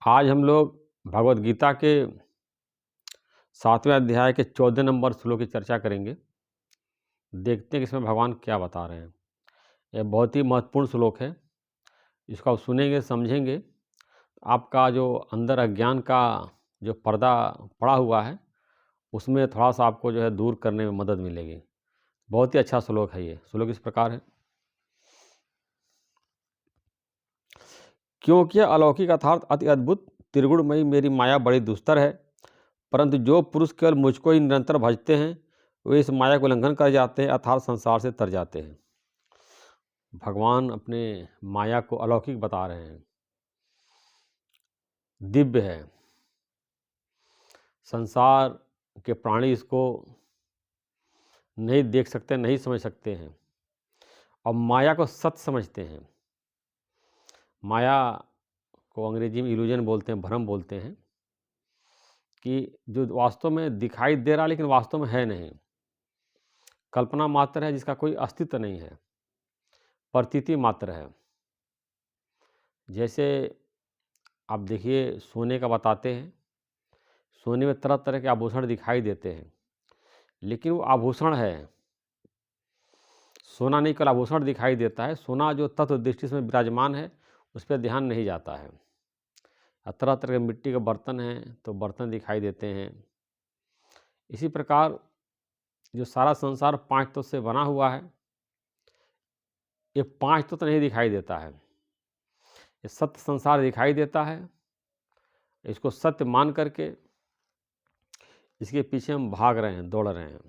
आज हम लोग भगवद गीता के 7वें अध्याय के 14 नंबर श्लोक की चर्चा करेंगे। देखते हैं कि इसमें भगवान क्या बता रहे हैं। यह बहुत ही महत्वपूर्ण श्लोक है। इसको आप सुनेंगे, समझेंगे, आपका जो अंदर अज्ञान का जो पर्दा पड़ा हुआ है, उसमें थोड़ा-सा आपको जो है दूर करने में मदद मिलेगी। बहुत ही अच्छा श्लोक है ये। श्लोक इस प्रकार है, क्योंकि यह अलौकिक अर्थात अति अद्भुत त्रिगुणमयी मेरी माया बड़ी दुस्तर है, परंतु जो पुरुष केवल मुझको ही निरंतर भजते हैं, वे इस माया को उल्लंघन कर जाते हैं अर्थात संसार से तर जाते हैं। भगवान अपने माया को अलौकिक बता रहे हैं, दिव्य है। संसार के प्राणी इसको नहीं देख सकते, नहीं समझ सकते हैं और माया को सत्य समझते हैं। माया को अंग्रेजी में इल्यूजन बोलते हैं, भ्रम बोलते हैं, कि जो वास्तव में दिखाई दे रहा लेकिन वास्तव में है नहीं, कल्पना मात्र है जिसका कोई अस्तित्व नहीं है, प्रतीति मात्र है। जैसे आप देखिए, सोने का बताते हैं, सोने में तरह तरह के आभूषण दिखाई देते हैं, लेकिन वो आभूषण है, सोना नहीं, केवल आभूषण दिखाई देता है। सोना जो तत्व दृष्टि से विराजमान है, उस पर ध्यान नहीं जाता है। तरह तरह के मिट्टी के बर्तन हैं तो बर्तन दिखाई देते हैं। इसी प्रकार जो सारा संसार 5 तत्व से बना हुआ है, ये 5 तत्व नहीं दिखाई देता है। ये सत्य संसार दिखाई देता है। इसको सत्य मान करके इसके पीछे हम भाग रहे हैं, दौड़ रहे हैं।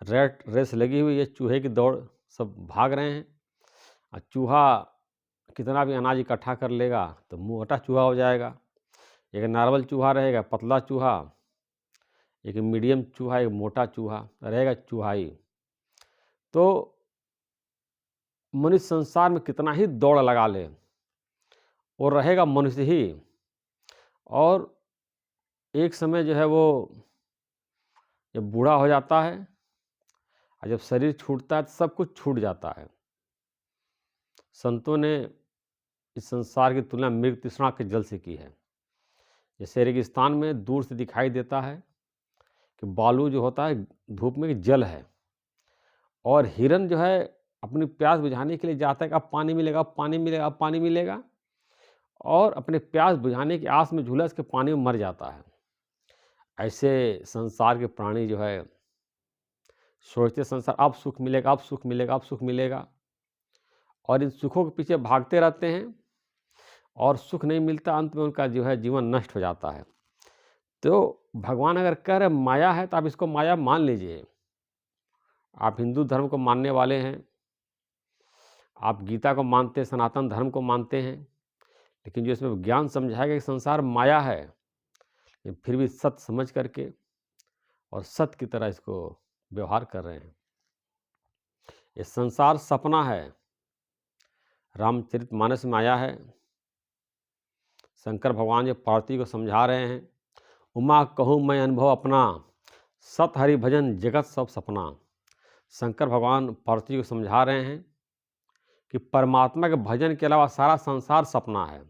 रैट रेस लगी हुई है, चूहे की दौड़, सब भाग रहे हैं। और चूहा कितना भी अनाज इकट्ठा कर लेगा तो मोटा चूहा हो जाएगा। एक नॉर्मल चूहा रहेगा, पतला चूहा, एक मीडियम चूहा, एक मोटा चूहा रहेगा, चूहाई। तो मनुष्य संसार में कितना ही दौड़ लगा ले, और रहेगा मनुष्य ही। और एक समय जो है वो जब बूढ़ा हो जाता है और जब शरीर छूटता है तो सब कुछ छूट जाता है। संतों ने इस संसार की तुलना मृग तृष्णा के जल से की है। जैसे रेगिस्तान में दूर से दिखाई देता है कि बालू जो होता है धूप में जल है, और हिरन जो है अपनी प्यास बुझाने के लिए जाता है कि अब पानी मिलेगा, अब पानी मिलेगा, अब पानी मिलेगा, और अपने प्यास बुझाने की आस में झूला इसके पानी में मर जाता है। ऐसे संसार के प्राणी जो है सोचते संसार अब सुख मिलेगा, अब सुख मिलेगा, अब सुख मिलेगा, और इन सुखों के पीछे भागते रहते हैं और सुख नहीं मिलता। अंत में उनका जो है जीवन नष्ट हो जाता है। तो भगवान अगर कह रहे माया है तो आप इसको माया मान लीजिए। आप हिंदू धर्म को मानने वाले हैं, आप गीता को मानते हैं, सनातन धर्म को मानते हैं, लेकिन जो इसमें ज्ञान समझाएगा कि संसार माया है, लेकिन फिर भी सत्य समझ करके और सत्य की तरह इसको व्यवहार कर रहे हैं। ये संसार सपना है, रामचरितमानस में आया है। शंकर भगवान जो पार्वती को समझा रहे हैं, उमा कहूँ मैं अनुभव अपना, सत हरि भजन जगत सब सपना। शंकर भगवान पार्वती को समझा रहे हैं कि परमात्मा के भजन के अलावा सारा संसार सपना है।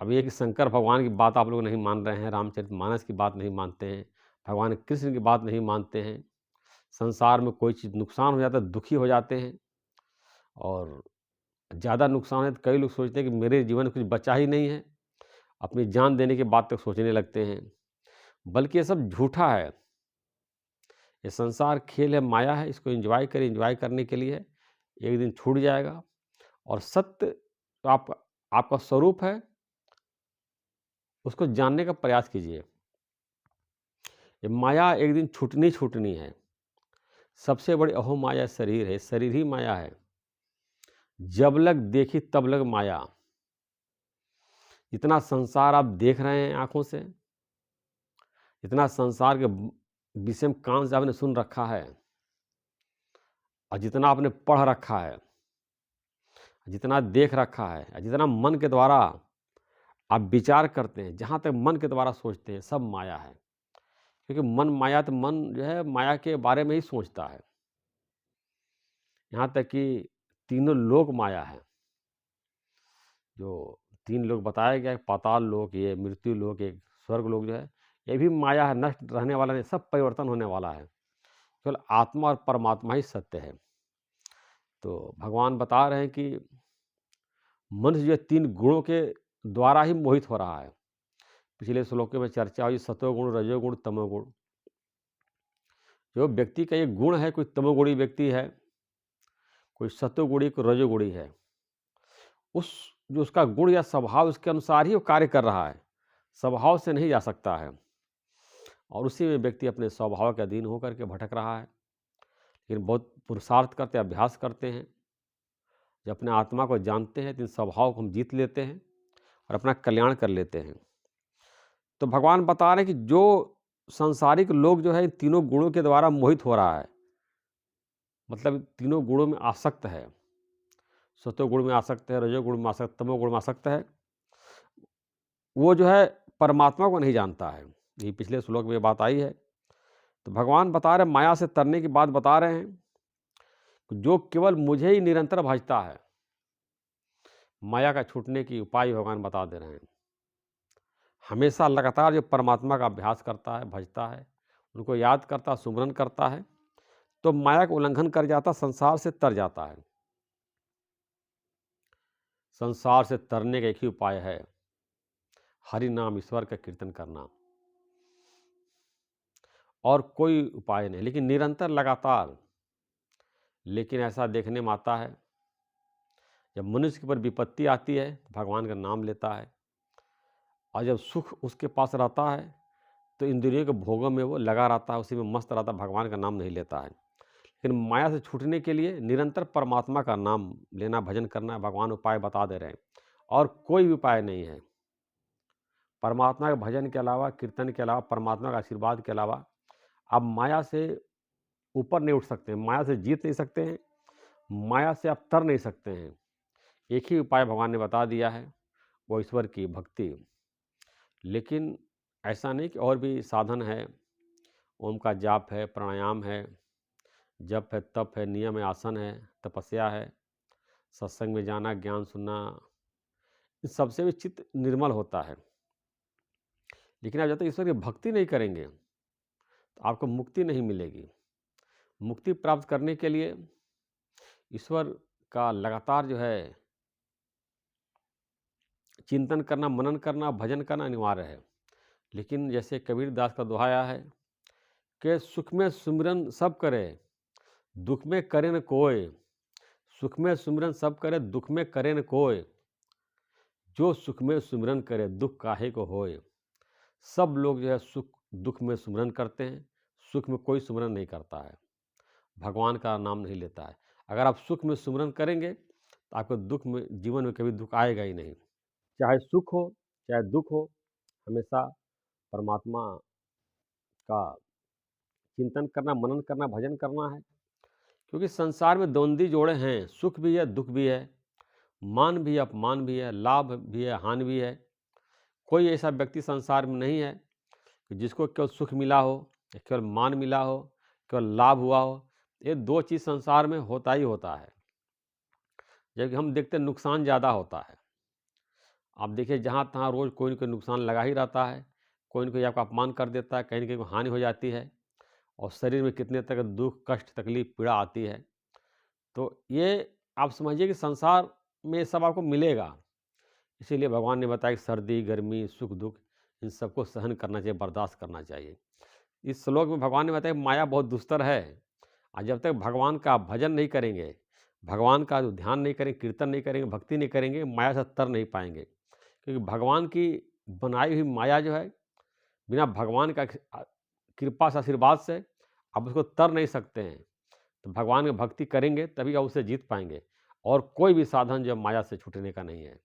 अब ये कि शंकर भगवान की बात आप लोग नहीं मान रहे हैं, रामचरितमानस की बात नहीं मानते हैं, भगवान कृष्ण की बात नहीं मानते हैं। संसार में कोई चीज़ नुकसान हो जाता है, दुखी हो जाते हैं, और ज़्यादा नुकसान है तो कई लोग सोचते हैं कि मेरे जीवन में कुछ बचा ही नहीं है, अपनी जान देने की बात तक सोचने लगते हैं। बल्कि ये सब झूठा है। ये संसार खेल है, माया है, इसको एंजॉय करें। एंजॉय करने के लिए एक दिन छूट जाएगा, और सत्य तो आपका स्वरूप है, उसको जानने का प्रयास कीजिए। ये माया एक दिन छूटनी है। सबसे बड़ी अहो माया शरीर है, शरीर ही माया है। जब लग देखी तब लग माया। जितना संसार आप देख रहे हैं आंखों से, जितना संसार के विषय में कान से आपने सुन रखा है, और जितना आपने पढ़ रखा है, जितना देख रखा है, और जितना मन के द्वारा आप विचार करते हैं, जहाँ तक मन के द्वारा सोचते हैं, सब माया है। क्योंकि मन माया, तो मन जो है माया के बारे में ही सोचता है। यहाँ तक कि तीनों लोक माया है। जो 3 लोक बताया गया है, पाताल लोक, ये मृत्यु लोक, एक स्वर्ग लोक जो है, ये भी माया है, नष्ट रहने वाला नहीं, सब परिवर्तन होने वाला है। केवल आत्मा और परमात्मा ही सत्य है। तो भगवान बता रहे हैं कि मनुष्य जो 3 गुणों के द्वारा ही मोहित हो रहा है। पिछले श्लोकों में चर्चा हुई सतोगुण, रजोगुण, तमोगुण। जो व्यक्ति का एक गुण है, कोई तमोगुणी व्यक्ति है, कोई सतोगुणी, कोई रजोगुणी है, उस जो उसका गुण या स्वभाव उसके अनुसार ही वो कार्य कर रहा है, स्वभाव से नहीं जा सकता है। और उसी में व्यक्ति अपने स्वभाव के अधीन होकर के भटक रहा है। लेकिन बहुत पुरुषार्थ करते, अभ्यास करते हैं, जब अपने आत्मा को जानते हैं तो इन स्वभाव को हम जीत लेते हैं और अपना कल्याण कर लेते हैं। तो भगवान बता रहे हैं कि जो सांसारिक लोग जो है इन तीनों गुणों के द्वारा मोहित हो रहा है, मतलब तीनों गुणों में आसक्त है, सतोगुण में आसक्त है, रजोगुण में आसक्त, तमोगुण में आसक्त है, वो जो है परमात्मा को नहीं जानता है। ये पिछले श्लोक में ये बात आई है। तो भगवान बता रहे, माया से तरने की बात बता रहे हैं, जो केवल मुझे ही निरंतर भजता है। माया का छूटने की उपाय भगवान बता दे रहे हैं। हमेशा लगातार जो परमात्मा का अभ्यास करता है, भजता है, उनको याद करता, सुमरन करता है, तो माया का उल्लंघन कर जाता, संसार से तर जाता है। संसार से तरने का एक ही उपाय है, हरि नाम, ईश्वर का कीर्तन करना, और कोई उपाय नहीं। लेकिन निरंतर, लगातार। लेकिन ऐसा देखने में आता है, जब मनुष्य के ऊपर विपत्ति आती है तो भगवान का नाम लेता है, और जब सुख उसके पास रहता है तो इंद्रियों के भोगों में वो लगा रहता है, उसी में मस्त रहता है, भगवान का नाम नहीं लेता है। लेकिन माया से छूटने के लिए निरंतर परमात्मा का नाम लेना, भजन करना, भगवान उपाय बता दे रहे हैं, और कोई भी उपाय नहीं है। परमात्मा के भजन के अलावा, कीर्तन के अलावा, परमात्मा का आशीर्वाद के अलावा आप माया से ऊपर नहीं उठ सकते हैं, माया से जीत नहीं सकते हैं, माया से आप तर नहीं सकते हैं। एक ही उपाय भगवान ने बता दिया है, वो ईश्वर की भक्ति। लेकिन ऐसा नहीं कि और भी साधन है, ओम का जाप है, प्राणायाम है, जप है, तप है, नियम है, आसन है, तपस्या है, सत्संग में जाना, ज्ञान सुनना, इन सबसे भी चित्त निर्मल होता है। लेकिन आप जब तक ईश्वर की भक्ति नहीं करेंगे तो आपको मुक्ति नहीं मिलेगी। मुक्ति प्राप्त करने के लिए ईश्वर का लगातार जो है चिंतन करना, मनन करना, भजन करना अनिवार्य है। लेकिन जैसे कबीर दास का दोहा आया है कि सुख में सुमिरन सब करे, दुख में करे न कोय। सुख में सुमिरन सब करे, दुख में करे न कोय। जो सुख में सुमिरन करे, दुख काहे को होय। सब लोग जो है सुख दुख में सुमिरन करते हैं, सुख में कोई सुमिरन नहीं करता है, भगवान का नाम नहीं लेता है। अगर आप सुख में सुमिरन करेंगे तो आपको दुख में, जीवन में कभी दुख आएगा ही नहीं। चाहे सुख हो, चाहे दुख हो, हमेशा परमात्मा का चिंतन करना, मनन करना, भजन करना है। क्योंकि संसार में द्वंद्वी जोड़े हैं, सुख भी है, दुख भी है, मान भी है, अपमान भी है, लाभ भी है, हानि भी है। कोई ऐसा व्यक्ति संसार में नहीं है कि जिसको केवल सुख मिला हो, केवल मान मिला हो, केवल लाभ हुआ हो। ये दो चीज़ संसार में होता ही होता है। जबकि हम देखते हैं नुकसान ज़्यादा होता है। आप देखिए जहाँ तहाँ रोज़ कोई न कोई नुकसान लगा ही रहता है, कोई न कोई आपका अपमान कर देता है, कहीं न कहीं हानि हो जाती है, और शरीर में कितने तरह का दुख, कष्ट, तकलीफ, पीड़ा आती है। तो ये आप समझिए कि संसार में ये सब आपको मिलेगा। इसीलिए भगवान ने बताया कि सर्दी, गर्मी, सुख, दुख, इन सबको सहन करना चाहिए, बर्दाश्त करना चाहिए। इस श्लोक में भगवान ने बताया कि माया बहुत दुस्तर है, और जब तक भगवान का भजन नहीं करेंगे, भगवान का जो ध्यान नहीं करेंगे, कीर्तन नहीं करेंगे, भक्ति नहीं करेंगे, माया से तर नहीं पाएंगे। क्योंकि भगवान की बनाई हुई माया जो है, बिना भगवान का कृपा से, आशीर्वाद से आप उसको तर नहीं सकते हैं। तो भगवान की भक्ति करेंगे तभी आप उसे जीत पाएंगे, और कोई भी साधन जो माया से छूटने का नहीं है।